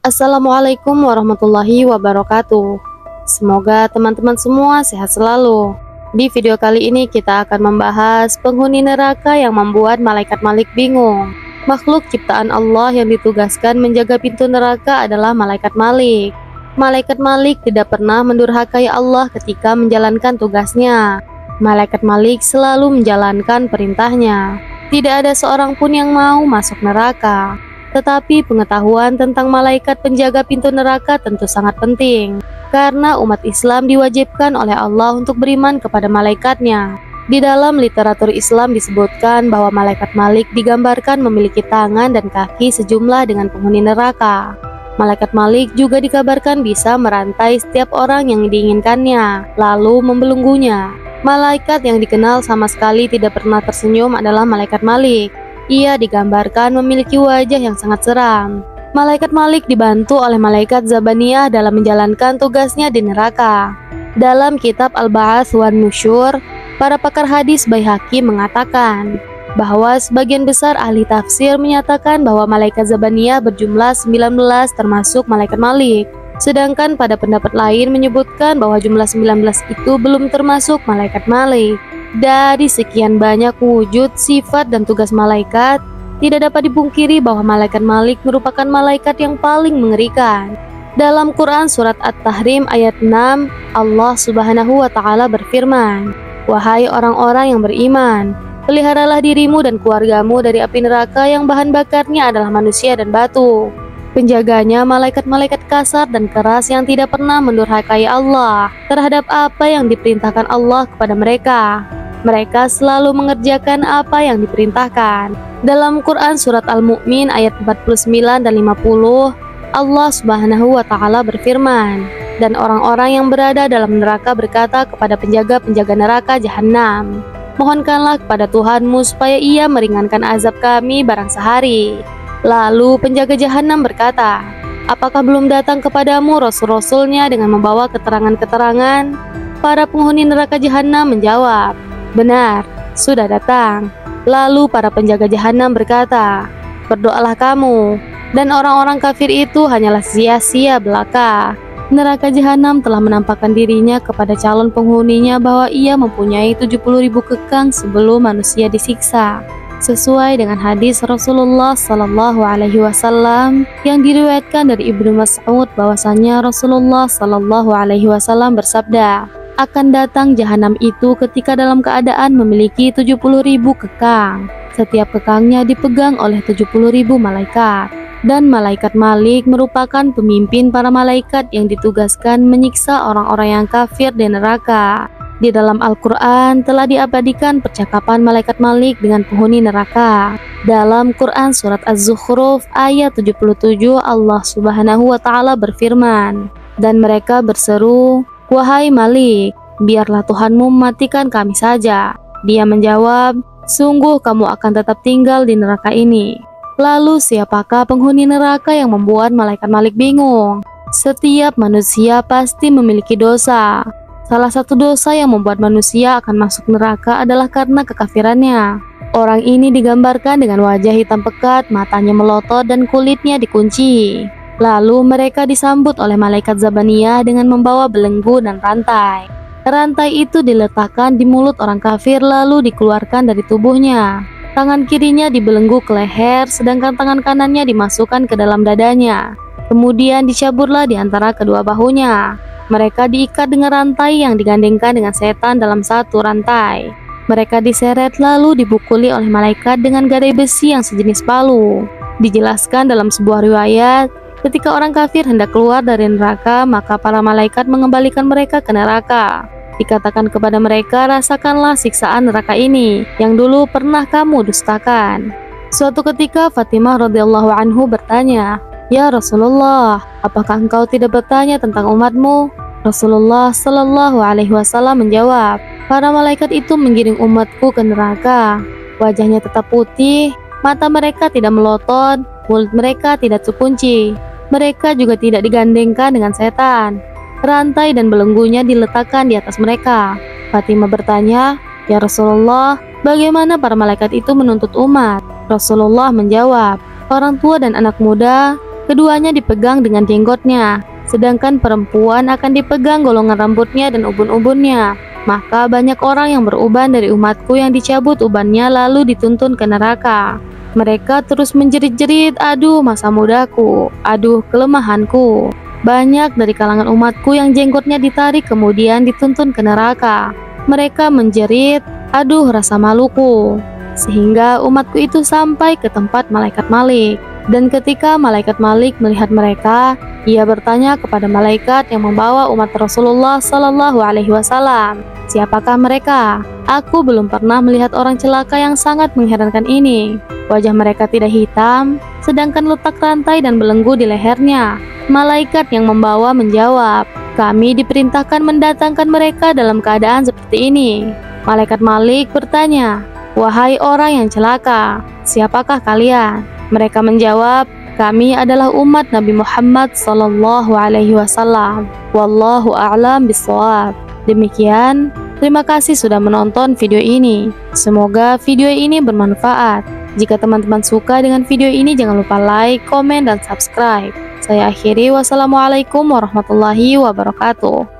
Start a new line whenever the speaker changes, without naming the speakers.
Assalamualaikum warahmatullahi wabarakatuh. Semoga teman-teman semua sehat selalu. Di video kali ini kita akan membahas penghuni neraka yang membuat malaikat Malik bingung. Makhluk ciptaan Allah yang ditugaskan menjaga pintu neraka adalah malaikat Malik. Malaikat Malik tidak pernah mendurhakai Allah ketika menjalankan tugasnya. Malaikat Malik selalu menjalankan perintahnya. Tidak ada seorang pun yang mau masuk neraka. Tetapi pengetahuan tentang malaikat penjaga pintu neraka tentu sangat penting, karena umat Islam diwajibkan oleh Allah untuk beriman kepada malaikatnya. Di dalam literatur Islam disebutkan bahwa malaikat Malik digambarkan memiliki tangan dan kaki sejumlah dengan penghuni neraka. Malaikat Malik juga dikabarkan bisa merantai setiap orang yang diinginkannya, lalu membelenggunya. Malaikat yang dikenal sama sekali tidak pernah tersenyum adalah malaikat Malik. Ia digambarkan memiliki wajah yang sangat seram. Malaikat Malik dibantu oleh malaikat Zabaniyah dalam menjalankan tugasnya di neraka. Dalam kitab Al-Ba'ats wan Nusyur, para pakar hadis Baihaqi mengatakan bahwa sebagian besar ahli tafsir menyatakan bahwa malaikat Zabaniyah berjumlah 19 termasuk malaikat Malik. Sedangkan pada pendapat lain menyebutkan bahwa jumlah 19 itu belum termasuk malaikat Malik. Dari sekian banyak wujud, sifat, dan tugas malaikat, tidak dapat dipungkiri bahwa malaikat Malik merupakan malaikat yang paling mengerikan. Dalam Quran Surat At-Tahrim ayat 6, Allah Subhanahu wa Ta'ala berfirman, "Wahai orang-orang yang beriman, peliharalah dirimu dan keluargamu dari api neraka yang bahan bakarnya adalah manusia dan batu." Penjaganya malaikat-malaikat kasar dan keras yang tidak pernah mendurhakai Allah terhadap apa yang diperintahkan Allah kepada mereka. Mereka selalu mengerjakan apa yang diperintahkan. Dalam Quran Surat Al-Mu'min ayat 49 dan 50, Allah Subhanahu wa Ta'ala berfirman, "Dan orang-orang yang berada dalam neraka berkata kepada penjaga-penjaga neraka Jahannam, mohonkanlah kepada Tuhanmu supaya ia meringankan azab kami barang sehari." Lalu penjaga Jahannam berkata, "Apakah belum datang kepadamu rasul-rasulnya dengan membawa keterangan-keterangan?" Para penghuni neraka Jahannam menjawab, "Benar, sudah datang." Lalu para penjaga Jahannam berkata, "Berdoalah kamu." Dan orang-orang kafir itu hanyalah sia-sia belaka. Neraka Jahannam telah menampakkan dirinya kepada calon penghuninya bahwa ia mempunyai 70.000 kekang sebelum manusia disiksa. Sesuai dengan hadis Rasulullah Sallallahu Alaihi Wasallam yang diriwayatkan dari Ibnu Mas'ud bahwasanya Rasulullah Sallallahu Alaihi Wasallam bersabda, "Akan datang jahanam itu ketika dalam keadaan memiliki 70.000 kekang. Setiap kekangnya dipegang oleh 70.000 malaikat. Dan malaikat Malik merupakan pemimpin para malaikat yang ditugaskan menyiksa orang-orang yang kafir di neraka." Di dalam Al-Quran telah diabadikan percakapan malaikat Malik dengan penghuni neraka. Dalam Quran Surat Az-Zukhruf ayat 77, Allah Subhanahu wa Ta'ala berfirman, "Dan mereka berseru, 'Wahai Malik, biarlah Tuhanmu mematikan kami saja.' Dia menjawab, 'Sungguh kamu akan tetap tinggal di neraka ini.'" Lalu siapakah penghuni neraka yang membuat malaikat Malik bingung? Setiap manusia pasti memiliki dosa. Salah satu dosa yang membuat manusia akan masuk neraka adalah karena kekafirannya. Orang ini digambarkan dengan wajah hitam pekat, matanya melotot, dan kulitnya dikunci. Lalu mereka disambut oleh malaikat Zabaniyah dengan membawa belenggu dan rantai. Rantai itu diletakkan di mulut orang kafir lalu dikeluarkan dari tubuhnya. Tangan kirinya dibelenggu ke leher, sedangkan tangan kanannya dimasukkan ke dalam dadanya. Kemudian dicaburlah di antara kedua bahunya. Mereka diikat dengan rantai yang digandengkan dengan setan dalam satu rantai. Mereka diseret lalu dipukuli oleh malaikat dengan gadai besi yang sejenis palu. Dijelaskan dalam sebuah riwayat, ketika orang kafir hendak keluar dari neraka, maka para malaikat mengembalikan mereka ke neraka. Dikatakan kepada mereka, "Rasakanlah siksaan neraka ini yang dulu pernah kamu dustakan." Suatu ketika Fatimah radhiyallahu anhu bertanya, "Ya Rasulullah, apakah engkau tidak bertanya tentang umatmu?" Rasulullah Sallallahu Alaihi Wasallam menjawab, "Para malaikat itu menggiring umatku ke neraka. Wajahnya tetap putih, mata mereka tidak melotot, mulut mereka tidak terkunci. Mereka juga tidak digandengkan dengan setan. Rantai dan belenggunya diletakkan di atas mereka." Fatimah bertanya, "Ya Rasulullah, bagaimana para malaikat itu menuntut umat?" Rasulullah menjawab, "Orang tua dan anak muda keduanya dipegang dengan jenggotnya, sedangkan perempuan akan dipegang golongan rambutnya dan ubun-ubunnya. Maka banyak orang yang beruban dari umatku yang dicabut ubannya lalu dituntun ke neraka. Mereka terus menjerit-jerit, aduh masa mudaku, aduh kelemahanku. Banyak dari kalangan umatku yang jenggotnya ditarik kemudian dituntun ke neraka. Mereka menjerit, aduh rasa maluku. Sehingga umatku itu sampai ke tempat malaikat Malik. Dan ketika malaikat Malik melihat mereka, ia bertanya kepada malaikat yang membawa umat Rasulullah Shallallahu Alaihi Wasallam, siapakah mereka? Aku belum pernah melihat orang celaka yang sangat mengherankan ini. Wajah mereka tidak hitam, sedangkan letak rantai dan belenggu di lehernya. Malaikat yang membawa menjawab, kami diperintahkan mendatangkan mereka dalam keadaan seperti ini. Malaikat Malik bertanya, wahai orang yang celaka, siapakah kalian? Mereka menjawab, kami adalah umat Nabi Muhammad Sallallahu Alaihi Wasallam. Wallahu a'lam bishawab. Demikian, terima kasih sudah menonton video ini. Semoga video ini bermanfaat. Jika teman-teman suka dengan video ini, jangan lupa like, komen, dan subscribe. Saya akhiri, wassalamualaikum warahmatullahi wabarakatuh.